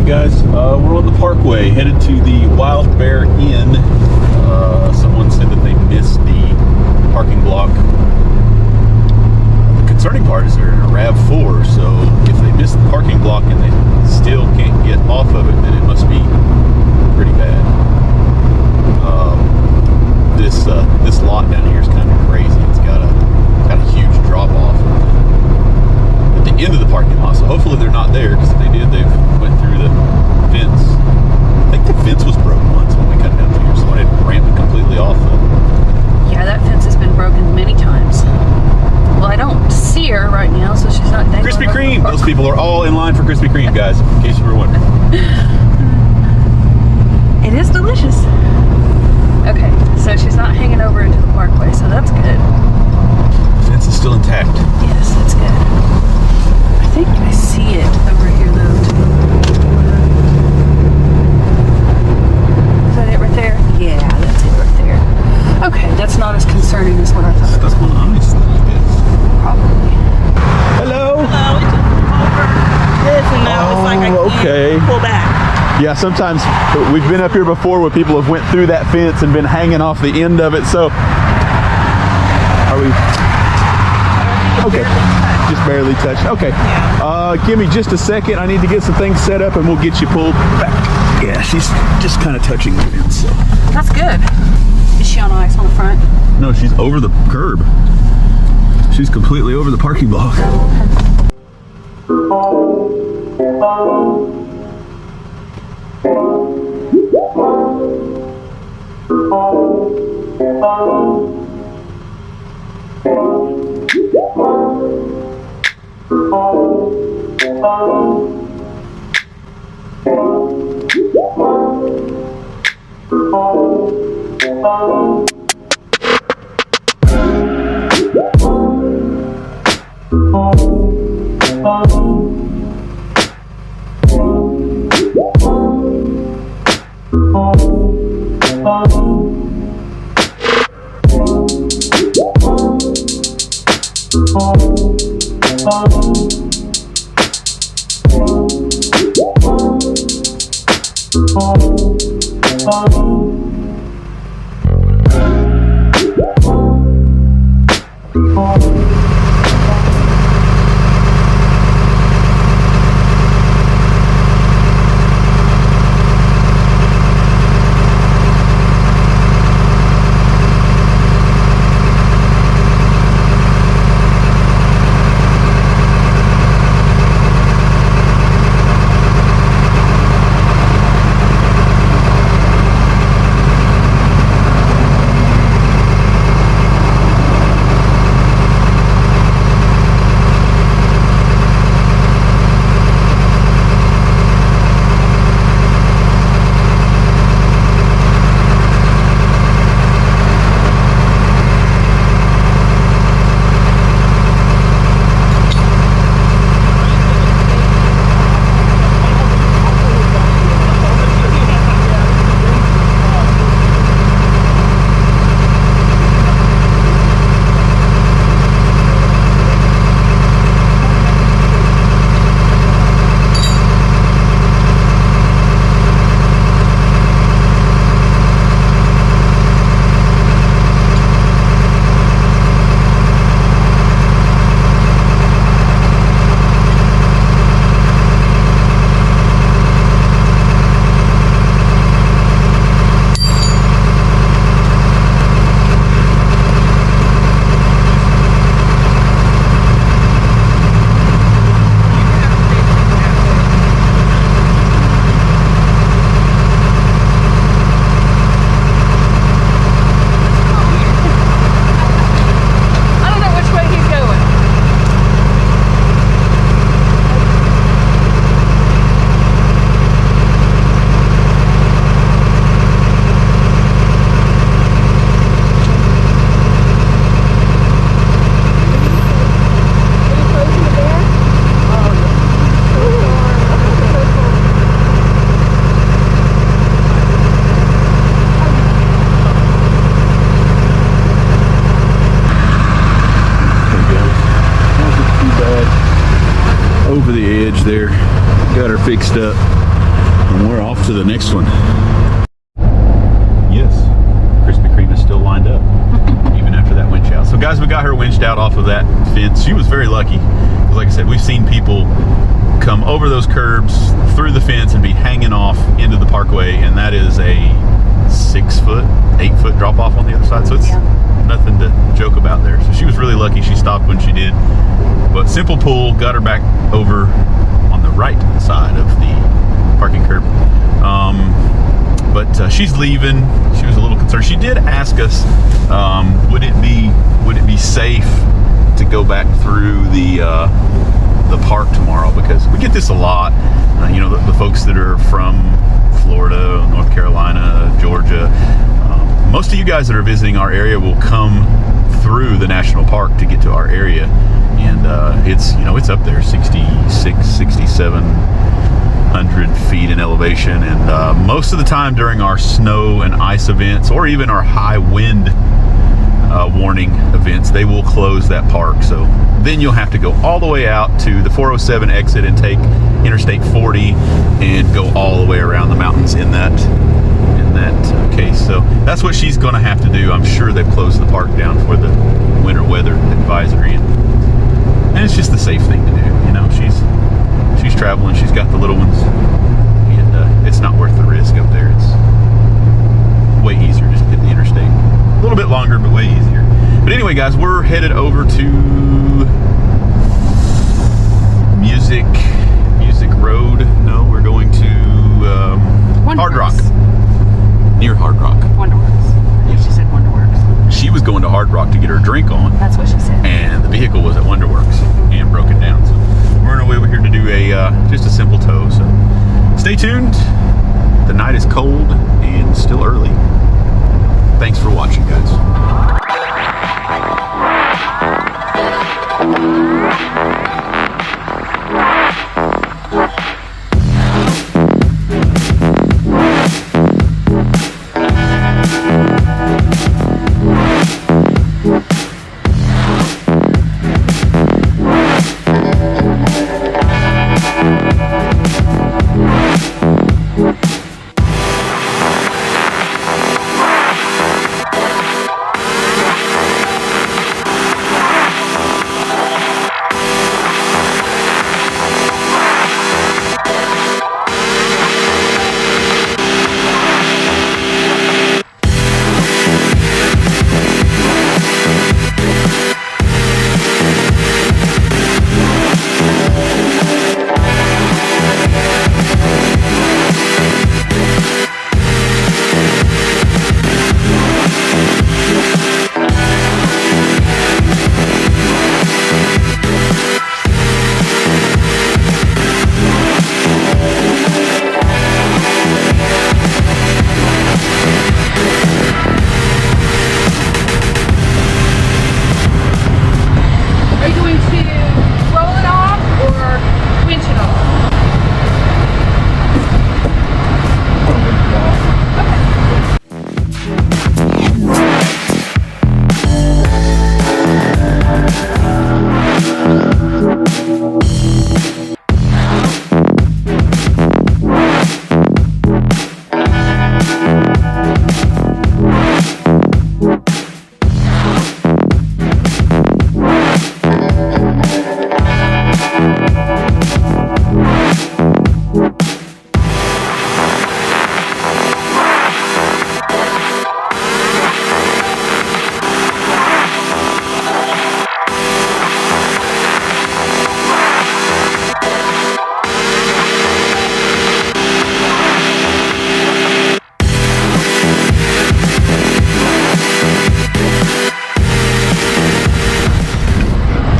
guys. We're on the Parkway, headed to the Wild Bear Inn. Someone said that they missed the parking block. The concerning part is they're in a RAV4, so if they missed the parking block and they still can't get off of it, then it must be pretty bad. This lot down here is kind of crazy. It's got a huge drop off at the end of the parking lot, so hopefully they're not there, because if they did, they went through the fence. I think the fence was broke once when we cut down here. Someone had ramped it completely off. Yeah, that fence has been broken many times. Well, I don't see her right now, so she's not dangling. Krispy Kreme! Those people are all in line for Krispy Kreme, guys, in case you were wondering. It is delicious. Okay, so she's not hanging over into the Parkway, so that's good. The fence is still intact. Yes, that's good. I think I see it over here, though, too. Is that it right there? Yeah, that's it right there. Okay, that's not as concerning as what I thought. That's one nice thing, I guess. Probably. Hello! Hello, it took over this and now it's like I can't pull back. Yeah, sometimes we've been up here before where people have went through that fence and been hanging off the end of it, so are we okay? Just barely touched. Okay. Yeah. Give me just a second. I need to get some things set up and we'll get you pulled back. Yeah, she's just kind of touching the fence, so That's good. Is she on ice on the front? no, she's over the curb. She's completely over the parking block. over the edge there. Got her fixed up. And we're off to the next one. Yes, Krispy Kreme is still lined up, even after that winch out. So guys, we got her winched out off of that fence. She was very lucky. Because like I said, we've seen people come over those curbs, through the fence, and be hanging off into the parkway. And that is a 6 foot, 8 foot drop off on the other side. So it's nothing to joke about there. So she was really lucky she stopped when she did. But simple pull, got her back over on the right side of the parking curb. But she's leaving. She was a little concerned. She did ask us, would it be safe to go back through the park tomorrow, because we get this a lot. You know, the folks that are from Florida, North Carolina, Georgia. Most of you guys that are visiting our area will come through the national park to get to our area, and it's, you know, it's up there 66, 6700 feet in elevation, and most of the time during our snow and ice events, or even our high wind warning events, they will close that park. So then you'll have to go all the way out to the 407 exit and take Interstate 40 and go all the way around the mountains in that case. So that's what she's going to have to do. I'm sure they've closed the park down for the winter weather advisory, and it's just the safe thing to do. You know, she's traveling, she's got the little ones, and it's not worth the risk up there. It's way easier just to hit the interstate. A little bit longer, but way easier. But anyway, guys, we're headed over to Music Road. No, we're going to Hard Rock. Near Hard Rock. Wonderworks. She said Wonderworks. She was going to Hard Rock to get her drink on. That's what she said. And the vehicle was at Wonderworks and broken down. So we're on our way over here to do just a simple tow. So stay tuned. The night is cold and still early. Thanks for watching, guys.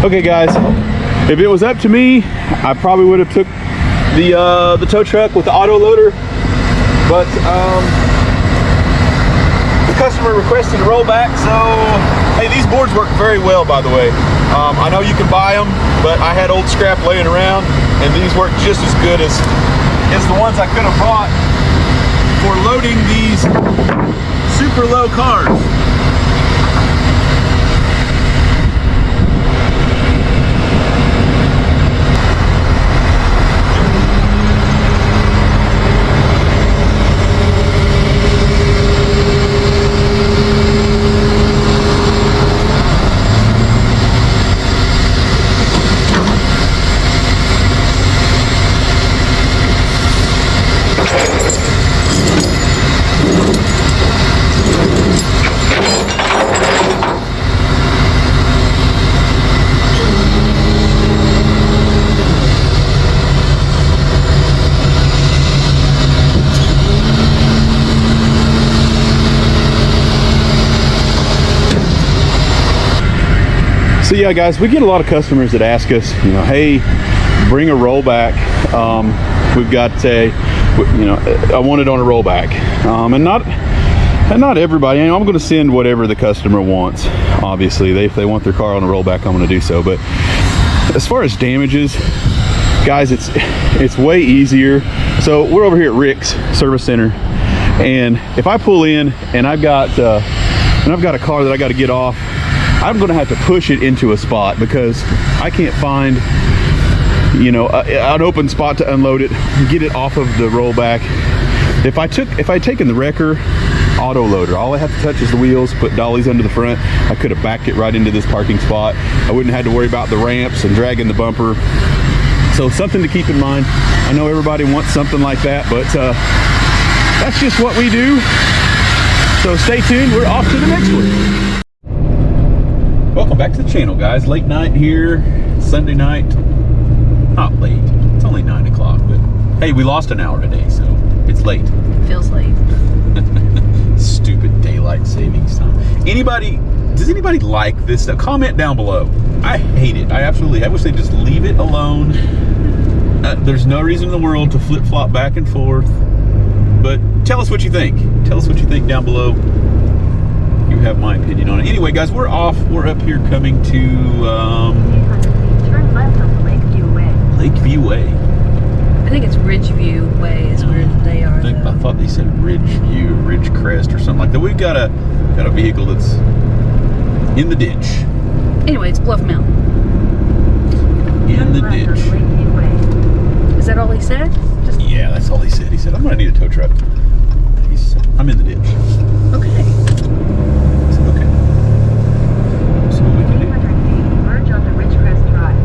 Okay guys, if it was up to me, I probably would have took the tow truck with the auto loader, but the customer requested a rollback, so hey, these boards work very well, by the way. I know you can buy them, but I had old scrap laying around, and these work just as good as the ones I could have bought for loading these super low cars. So yeah, guys, we get a lot of customers that ask us, you know, hey, bring a rollback. We've got a, you know, I want it on a rollback, and not everybody. You know, I'm going to send whatever the customer wants. Obviously, if they want their car on a rollback, I'm going to do so. But as far as damages, guys, it's way easier. So we're over here at Rick's Service Center, and if I pull in and I've got a car that I got to get off, I'm going to have to push it into a spot because I can't find, you know, an open spot to unload it, get it off of the rollback. If I'd taken the wrecker auto loader, all I have to touch is the wheels, put dollies under the front, I could have backed it right into this parking spot. I wouldn't have had to worry about the ramps and dragging the bumper. So something to keep in mind. I know everybody wants something like that, but that's just what we do. So stay tuned, we're off to the next one. Welcome back to the channel, guys. Late night here, Sunday night. Not late, it's only 9 o'clock, but hey, we lost an hour today, so it's late. Feels late. Stupid daylight savings time. Does anybody like this stuff? Comment down below. I hate it. I absolutely, I wish they'd just leave it alone. There's no reason in the world to flip-flop back and forth, but tell us what you think. Tell us what you think down below. You have my opinion on it. Anyway, guys, we're off. We're up here coming to turn left on Lakeview Way. Lakeview Way. I think it's Ridgeview Way is where they are. I thought they said Ridgeview, Ridgecrest, or something like that. We've got a vehicle that's in the ditch. Anyway, it's Bluff Mountain. In the ditch. Is that all he said? Yeah, that's all he said. He said, I'm going to need a tow truck. I'm in the ditch. Okay. I said, okay. So what we can do. Merge onto Ridgecrest Drive.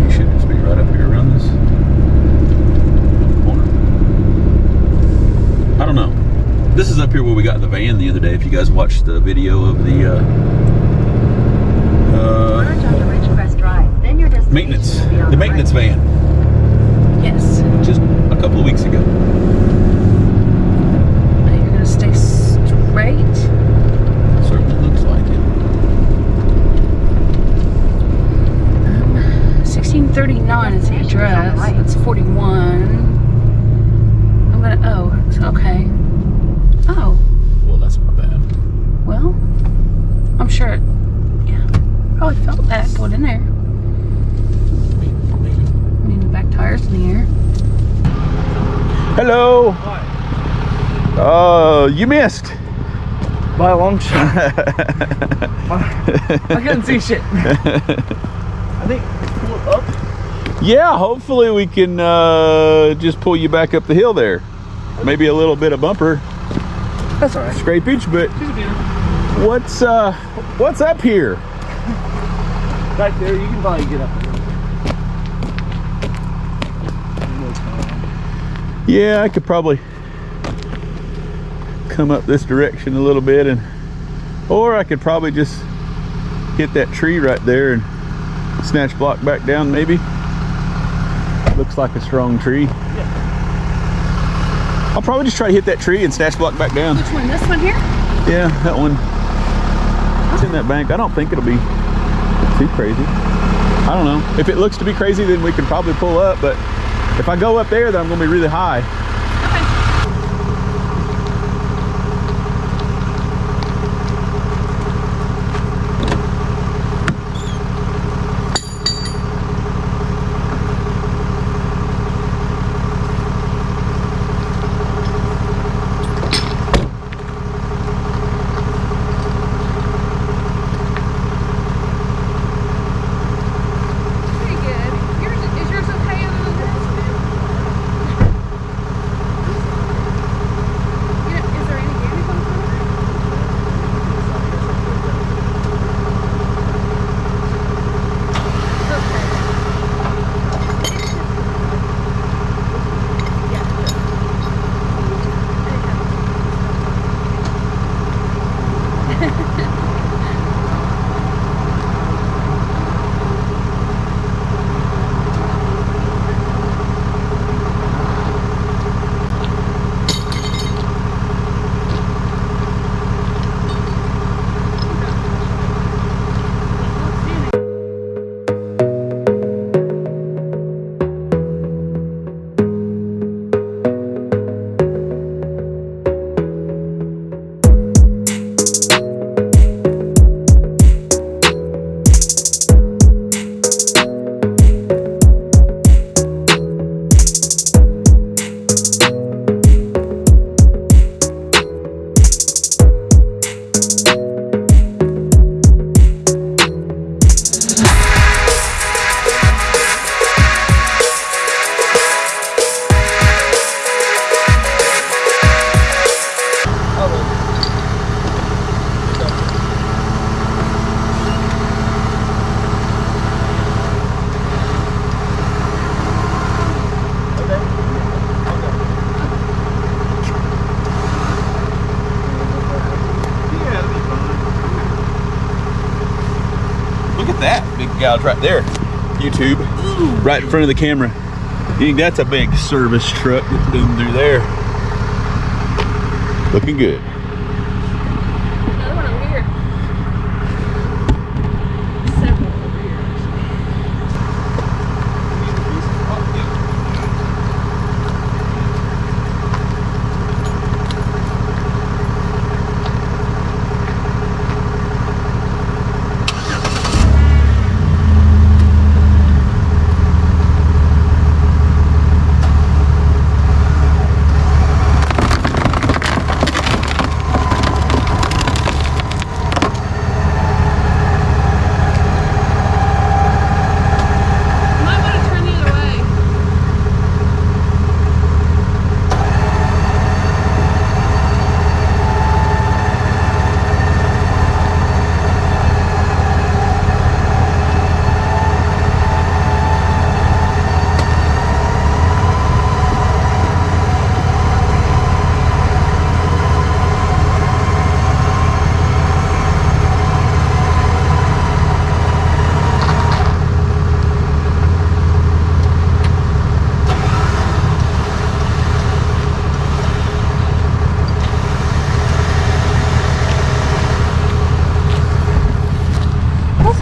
You should just be right up here around this corner. I don't know. This is up here where we got the van the other day. If you guys watched the video of the Merge onto Ridgecrest Drive. Then your destination maintenance, will be on the maintenance right. van, Yes. just a couple of weeks ago. You're gonna stay straight. Certainly looks like it. 1639 is the address. That's 41. I'm gonna. Oh, okay. Oh, Well, that's not bad. well, I'm sure. Yeah, probably felt that going in there. Maybe. I mean, the back tires in the air. Hello. You missed. By a long shot. I couldn't see shit. I think pull it up. Yeah, hopefully we can just pull you back up the hill there. Maybe a little bit of bumper That's all right. scrapage, but what's up here? Back there, you can probably get up there. Yeah, I could probably come up this direction a little bit, or I could probably just hit that tree right there and snatch block back down maybe. Looks like a strong tree. Yeah. I'll probably just try to hit that tree and snatch block back down. Which one? This one here? Yeah, that one. It's in that bank. I don't think it'll be too crazy. I don't know. If it looks to be crazy, then we can probably pull up, but if I go up there, then I'm going to be really high. gouge right there, YouTube. Ooh. Right in front of the camera. You think that's a big service truck that's doing through there. Looking good. Another one over here. Several over here.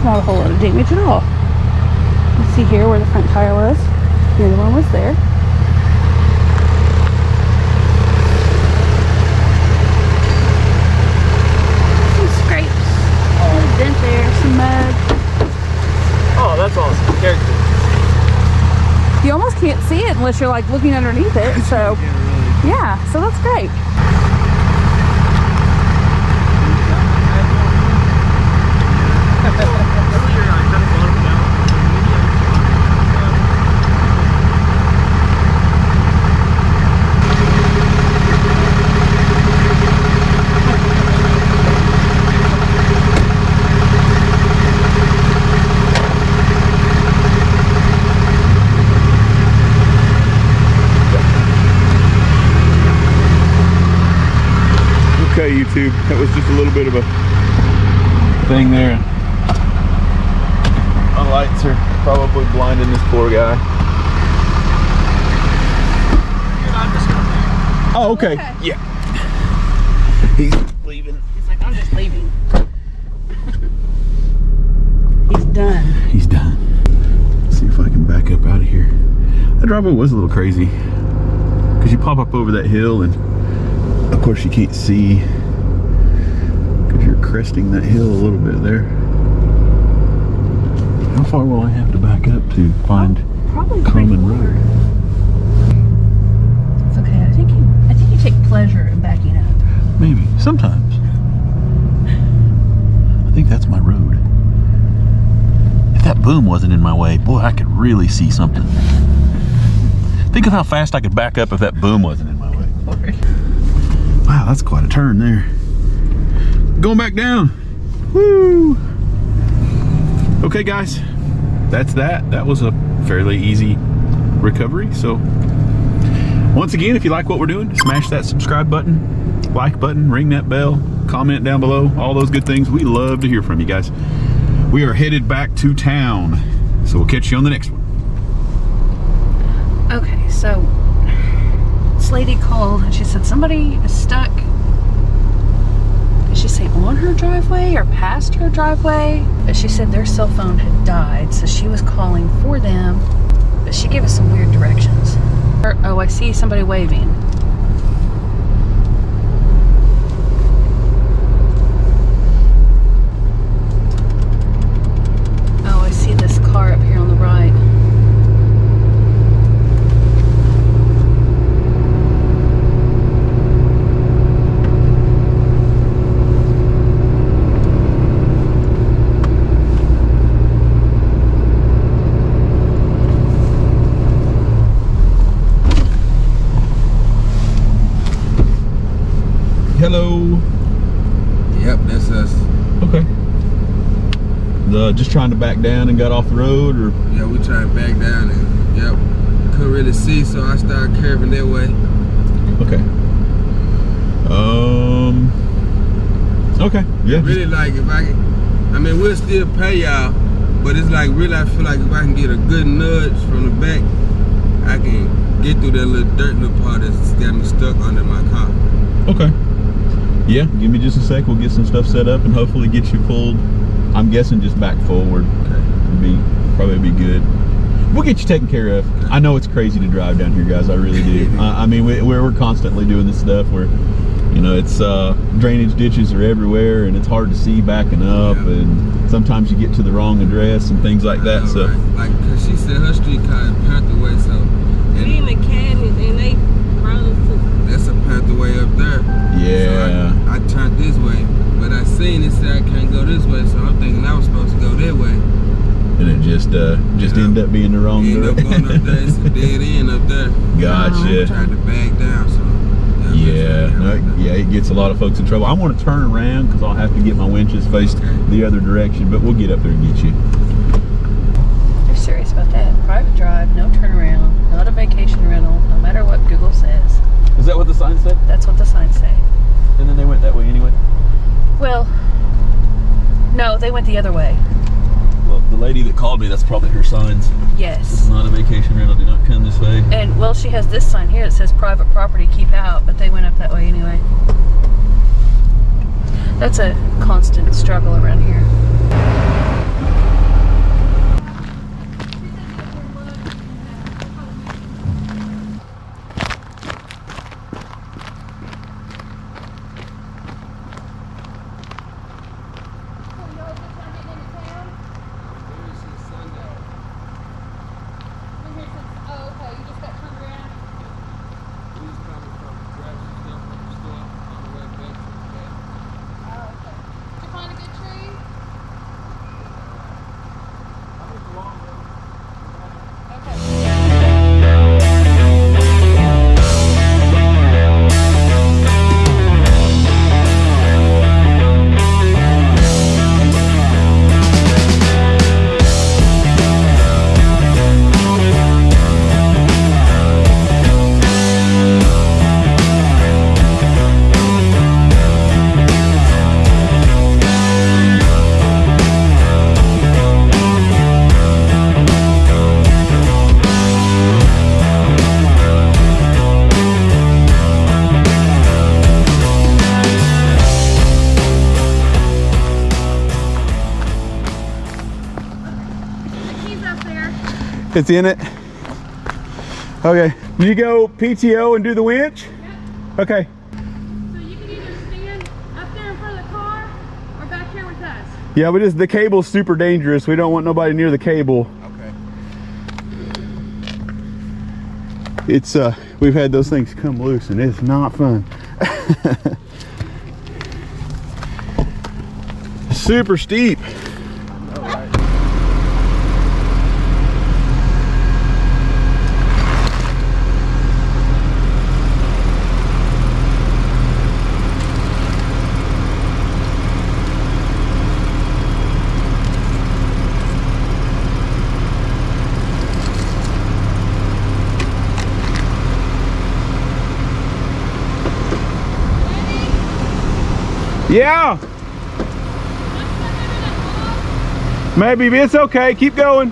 Not a whole lot of damage at all. You see here where the front tire was. The other one was there. Some scrapes. A dent there, some mud. Oh, that's awesome. Character. You almost can't see it unless you're like looking underneath it. So yeah, so that's great. Okay, YouTube, that was just a little bit of a thing there. My lights are probably blinding this poor guy. Oh, okay. Yeah. He's leaving. He's like, I'm just leaving. He's done. He's done. Let's see if I can back up out of here. That driveway was a little crazy because you pop up over that hill and of course you can't see because you're cresting that hill a little bit there. How far will I have to back up to find probably common road? It's okay. I think you take pleasure in backing up. Maybe. Sometimes. I think that's my road. If that boom wasn't in my way, boy, I could really see something. Think of how fast I could back up if that boom wasn't in my way. Wow, that's quite a turn there. Going back down. Woo! Okay, guys, that's that. That was a fairly easy recovery. So, once again, if you like what we're doing, smash that subscribe button, like button, ring that bell, comment down below, all those good things. We love to hear from you guys. We are headed back to town, so we'll catch you on the next one. Okay, so this lady called and she said somebody is stuck. Did she say on her driveway or past her driveway? But she said their cell phone had died, so she was calling for them. But she gave us some weird directions. Oh, I see somebody waving. Oh, I see this car up here on the right. Hello. Yep, that's us. Okay. Just trying to back down and got off the road, or? Yeah, we tried to back down and, yep, couldn't really see, so I started curving that way. Okay. Okay. Yeah. Really, like, if I mean, we'll still pay y'all, But it's like really, I feel like if I can get a good nudge from the back, I can get through that little dirt little part that's got me stuck under my car. Okay. Yeah, give me just a sec. We'll get some stuff set up and hopefully get you pulled. I'm guessing just back forward. Okay. Probably be good. We'll get you taken care of. Okay. I know it's crazy to drive down here, guys. I really do. I mean, we're constantly doing this stuff where, you know, it's drainage ditches are everywhere and it's hard to see backing up, and sometimes you get to the wrong address and things like that. So, right. Like, cause she said her street car is Pantherway, so we in the canyon and they brought us to. That's a Pantherway up there. Yeah. So I turned this way, but I seen it said I can't go this way, so I'm thinking I was supposed to go that way. And it just ended up being the wrong direction. End up going up there. It's a dead end up there. Gotcha. I tried to back down, so. Yeah, it gets a lot of folks in trouble. I want to turn around because I'll have to get my winches faced the other direction, but we'll get up there and get you. They're serious about that. Private drive, no turnaround, not a vacation rental, no matter what Google says. Is that what the sign said? That's what the signs say. And then they went that way anyway? Well, no, they went the other way. Well, the lady that called me, that's probably her signs. Yes. It's not a vacation rental, do not come this way. And, well, she has this sign here that says private property, keep out, but they went up that way anyway. That's a constant struggle around here. It's in it? Okay. You go PTO and do the winch? Yep. Okay. So you can either stand up there in front of the car or back here with us. Yeah, but the cable's super dangerous. We don't want nobody near the cable. Okay. It's we've had those things come loose and it's not fun. Super steep. Yeah. Maybe, but it's okay. Keep going.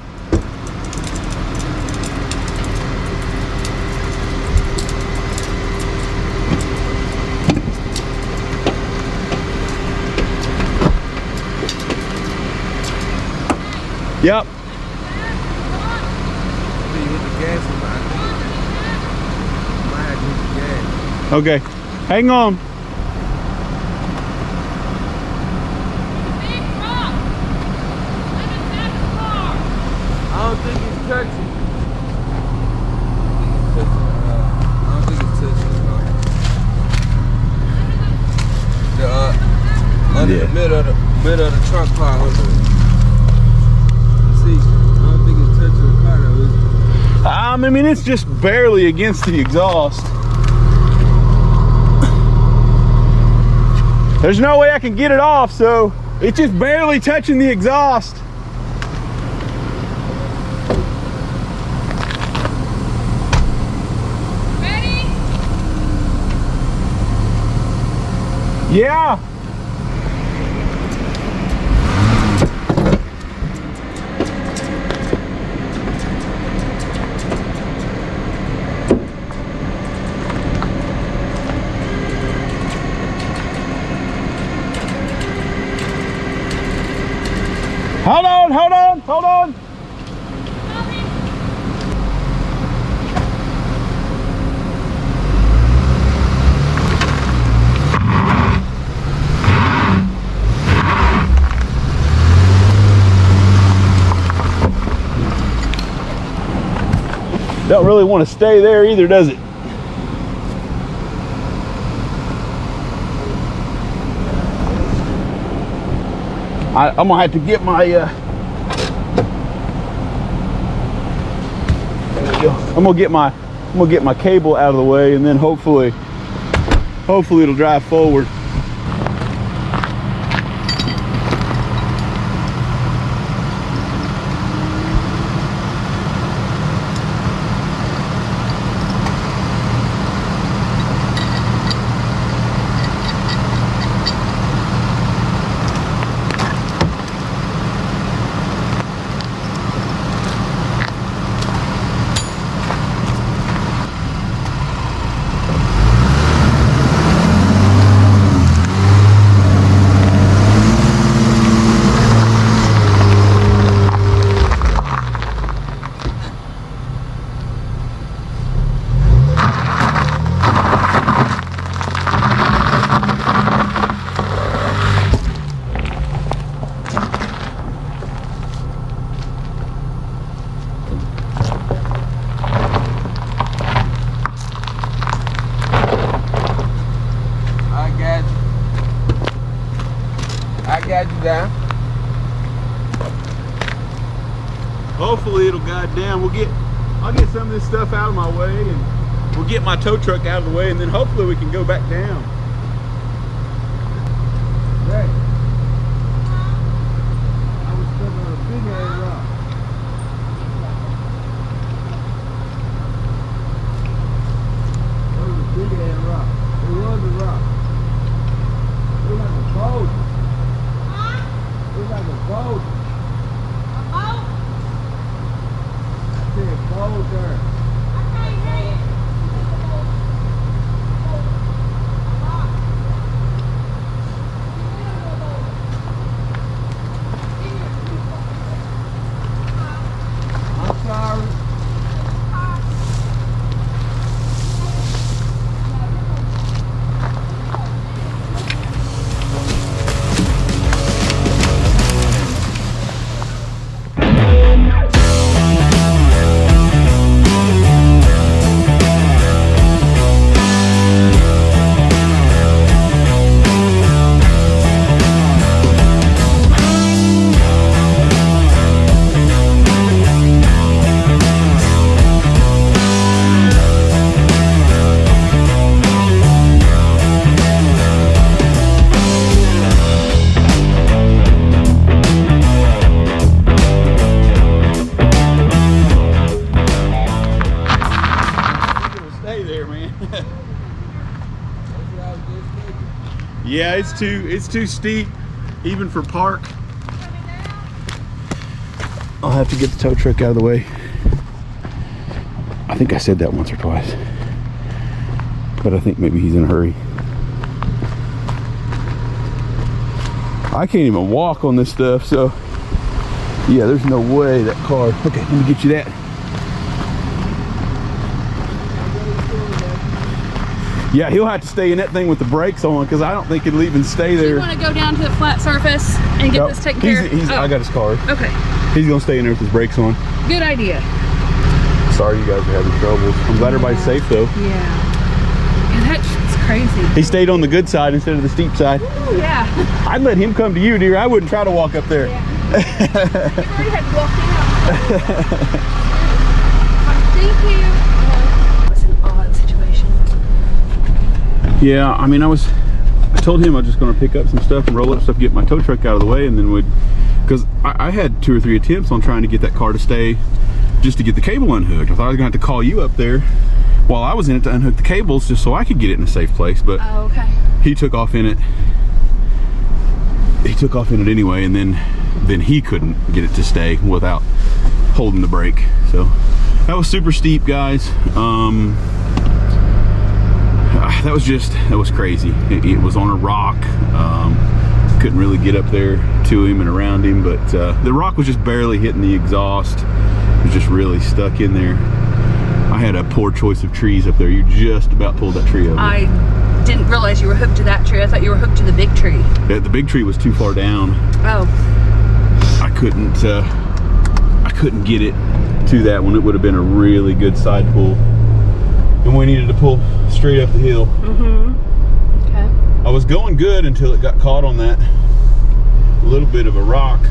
Yep. Okay. Hang on. I don't think he's touching. I don't think he's touching the car. Under the middle of the trunk part. See, I don't think it's touching the car though, is it? I mean, it's just barely against the exhaust. There's no way I can get it off, so it's just barely touching the exhaust. Ready? Yeah. Hold on, hold on, hold on. Don't really want to stay there either, does it? I'm gonna have to get my there we go. I'm gonna get my cable out of the way, and then hopefully it'll drive forward. Down. Hopefully it'll guide down. I'll get some of this stuff out of my way, and we'll get my tow truck out of the way, and then hopefully we can go back down. Right. I was stuck on a big ass rock. That was a big ass rock. It was a rock. It was like a boat. It was like a boat. I said boulder. I'm sorry. Yeah, it's too steep, even for park. I'll have to get the tow truck out of the way. I think I said that once or twice, but I think maybe he's in a hurry. I can't even walk on this stuff, so yeah, there's no way that car. Okay, let me get you that. Yeah, he'll have to stay in that thing with the brakes on, because I don't think it'll even stay there. You want to go down to the flat surface and get this taken care of? I got his car. Okay. He's gonna stay in there with his brakes on. Good idea. Sorry you guys are having trouble. I'm glad everybody's safe though. Yeah. That's crazy. He stayed on the good side instead of the steep side. Ooh, yeah. I'd let him come to you, dear. I wouldn't try to walk up there. Yeah. You already had to walk down. Thank you. It's an odd situation. Yeah, I mean, I told him I was just going to pick up some stuff and roll up stuff, get my tow truck out of the way, and then because I had 2 or 3 attempts on trying to get that car to stay, just to get the cable unhooked. I thought I was going to have to call you up there while I was in it to unhook the cables, just so I could get it in a safe place. But okay. He took off in it. He took off in it anyway, and then he couldn't get it to stay without holding the brake. So that was super steep, guys. That was crazy. It was on a rock. couldn't really get up there to him and around him, but the rock was just barely hitting the exhaust. It was just really stuck in there. I had a poor choice of trees up there. You just about pulled that tree over. I didn't realize you were hooked to that tree. I thought you were hooked to the big tree. Yeah, the big tree was too far down. Oh. I couldn't get it to that one. It would have been a really good side pull, and we needed to pull straight up the hill. Okay. I was going good until it got caught on that little bit of a rock.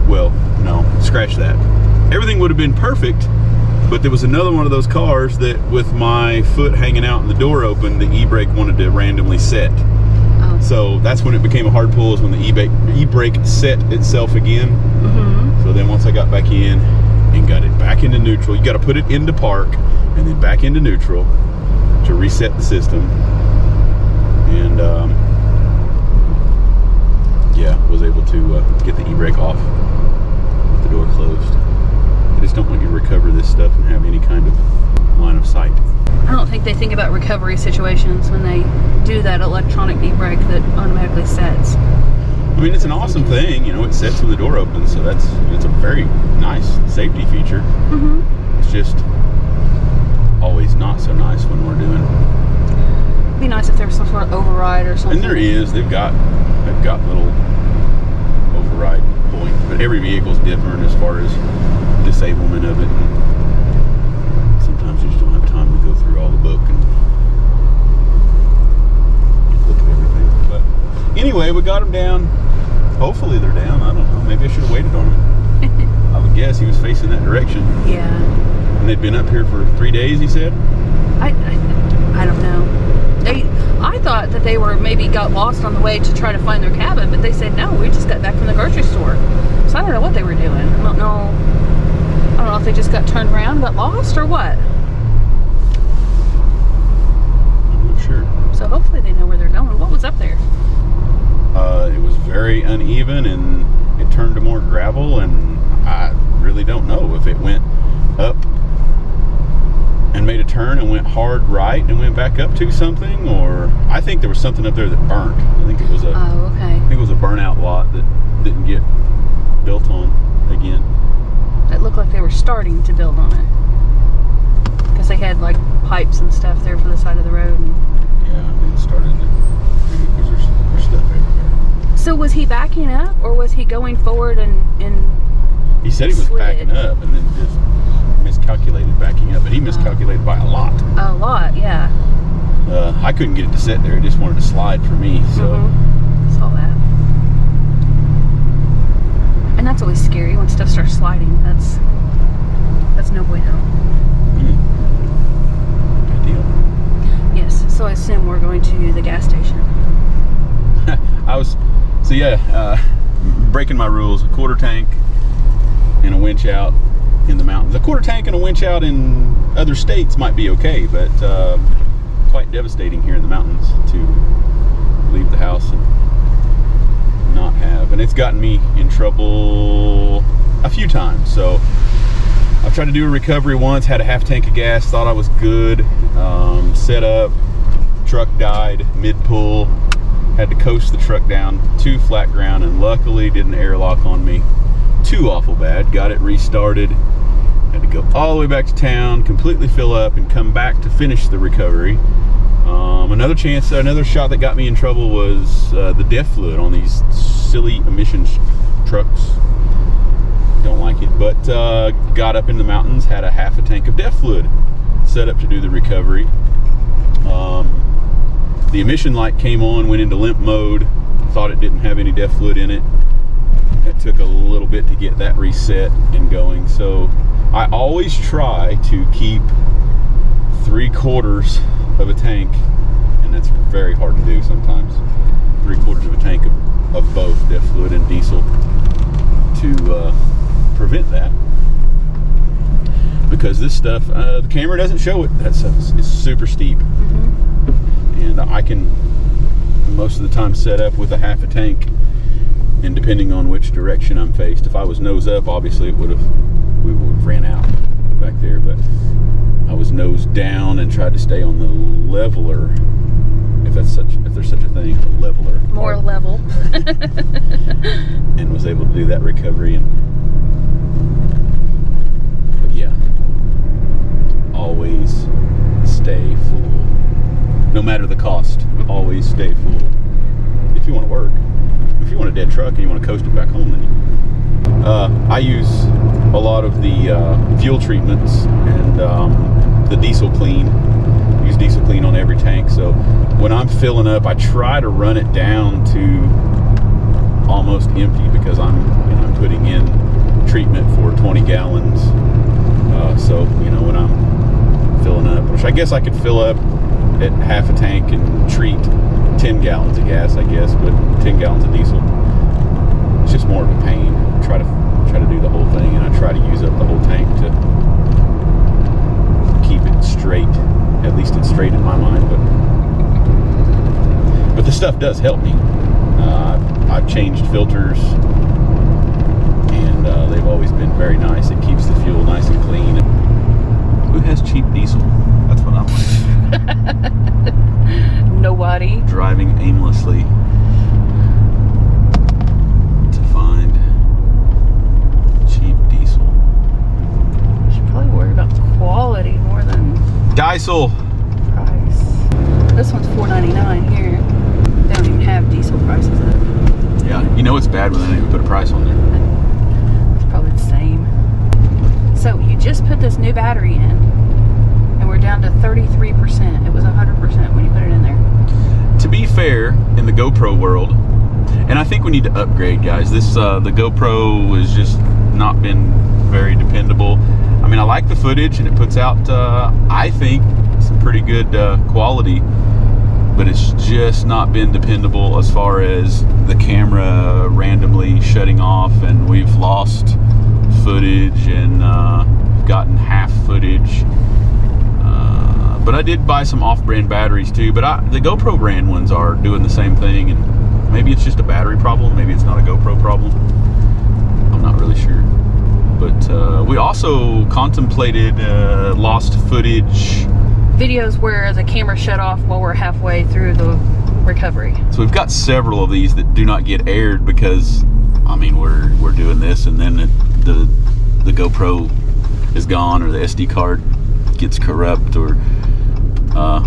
Well, no, scratch that. Everything would have been perfect, but there was another one of those cars that, with my foot hanging out and the door open, the e-brake wanted to randomly set. Oh. So that's when it became a hard pull, is when the e-brake set itself again. So then once I got back in and got it back into neutral, you got to put it into park and then back into neutral to reset the system. And yeah, was able to get the e-brake off with the door closed. I just don't want you to recover this stuff and have any kind of line of sight. I don't think they think about recovery situations when they do that electronic e-brake that automatically sets. I mean, it's an awesome thing, you know, it sets when the door opens, so it's a very nice safety feature. It's just always not so nice when we're doing. It'd be nice if there was some sort of override or something. And there is, they've got little override points, but every vehicle's different as far as disablement of it. And sometimes you just don't have time to go through all the book and look at everything. But anyway, we got them down. Hopefully they're down. I don't know. Maybe I should have waited on him. I would guess he was facing that direction. Yeah. And they'd been up here for 3 days, he said? I don't know. I thought that they were maybe got lost on the way to try to find their cabin, but they said no, we just got back from the grocery store. So I don't know what they were doing. I don't know if they just got turned around, got lost, or what. I'm not sure. So hopefully they know where they're going. What was up there? It was very uneven, and it turned to more gravel, and I really don't know if it went up and made a turn and went hard right and went back up to something, or I think there was something up there that burnt. I think it was a I think it was a burnout lot that didn't get built on again. It looked like they were starting to build on it because they had like pipes and stuff there for the side of the road. And yeah, it started because there's stuff everywhere. so was he backing up, or was he going forward and he said he was slid? backing up and then just miscalculated backing up, but he miscalculated by a lot. A lot, yeah. I couldn't get it to sit there. It just wanted to slide for me, so. Saw that. And that's always scary when stuff starts sliding. That's no bueno. Good deal. Yes, so I assume we're going to the gas station. Breaking my rules, a quarter tank and a winch out in the mountains. A quarter tank and a winch out in other states might be okay, but quite devastating here in the mountains to leave the house and not have. And it's gotten me in trouble a few times. So I've tried to do a recovery once, had a half tank of gas, thought I was good, set up, truck died mid-pull, had to coast the truck down to flat ground, and luckily didn't airlock on me too awful bad. Got it restarted, had to go all the way back to town, completely fill up, and come back to finish the recovery. Another shot that got me in trouble was the DEF fluid on these silly emissions trucks. Don't like it, but got up in the mountains, had a half a tank of DEF fluid set up to do the recovery. The emission light came on, went into limp mode, thought it didn't have any DEF fluid in it. It took a little bit to get that reset and going. So I always try to keep 3/4 of a tank, and that's very hard to do sometimes. 3/4 of a tank of both DEF fluid and diesel to prevent that. Because this stuff, the camera doesn't show it. That stuff is super steep. And I can most of the time set up with a half a tank, and depending on which direction I'm faced. If I was nose up, obviously we would have ran out back there, but I was nose down and tried to stay on the leveler, if there's there's such a thing, a leveler. More level. And was able to do that recovery. But yeah, always stay full. No matter the cost, always stay full. If you want to work. If you want a dead truck and you want to coast it back home, then I use a lot of the fuel treatments and the diesel clean. I use diesel clean on every tank, so when I'm filling up, I try to run it down to almost empty, because I'm putting in treatment for 20 gallons. So when I'm filling up, which I guess I could fill up at half a tank and treat 10 gallons of gas, I guess, but 10 gallons of diesel, it's just more of a pain. I try to do the whole thing, and I try to use up the whole tank to keep it straight. At least it's straight in my mind, but the stuff does help me. I've changed filters, and they've always been very nice. It keeps the fuel nice and clean. Who has cheap diesel? That's what I'm like. Nobody. Driving aimlessly to find cheap diesel. Should probably worry about quality more than Diesel. price. This one's $4.99 here. They don't even have diesel prices up. Yeah, it's bad when they don't even put a price on there. It's probably the same. So you just put this new battery in, and we're down to 33%. It was 100% when you put it in there. To be fair, in the GoPro world, and I think we need to upgrade, guys. This the GoPro has just not been very dependable. I mean, I like the footage, and it puts out, I think, some pretty good quality, but it's just not been dependable as far as the camera randomly shutting off, and we've lost footage and gotten half footage. But I did buy some off-brand batteries too, but the GoPro brand ones are doing the same thing, and maybe it's just a battery problem, maybe it's not a GoPro problem. I'm not really sure. But we also contemplated lost footage. Videos where the camera shut off while we're halfway through the recovery. So we've got several of these that do not get aired because, I mean, we're doing this, and then the GoPro is gone, or the SD card gets corrupt, or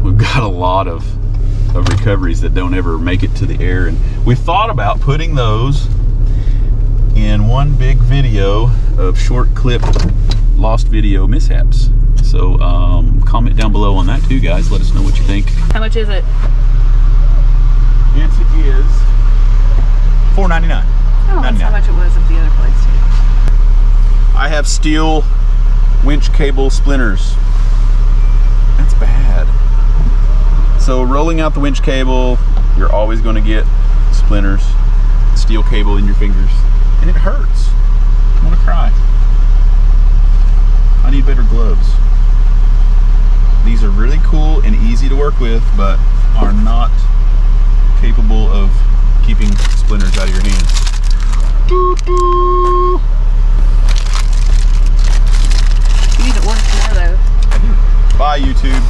we've got a lot of recoveries that don't ever make it to the air. And we thought about putting those in one big video of short clip lost video mishaps. So comment down below on that too, guys. Let us know what you think. How much is it? It is $4.99. Oh, that's how much it was at the other place too. I have steel winch cable splinters. That's bad. So rolling out the winch cable, you're always going to get splinters, steel cable in your fingers, and it hurts. I want to cry. I need better gloves. These are really cool and easy to work with, but are not capable of keeping splinters out of your hands. You need to order some more though. I do. Bye, YouTube.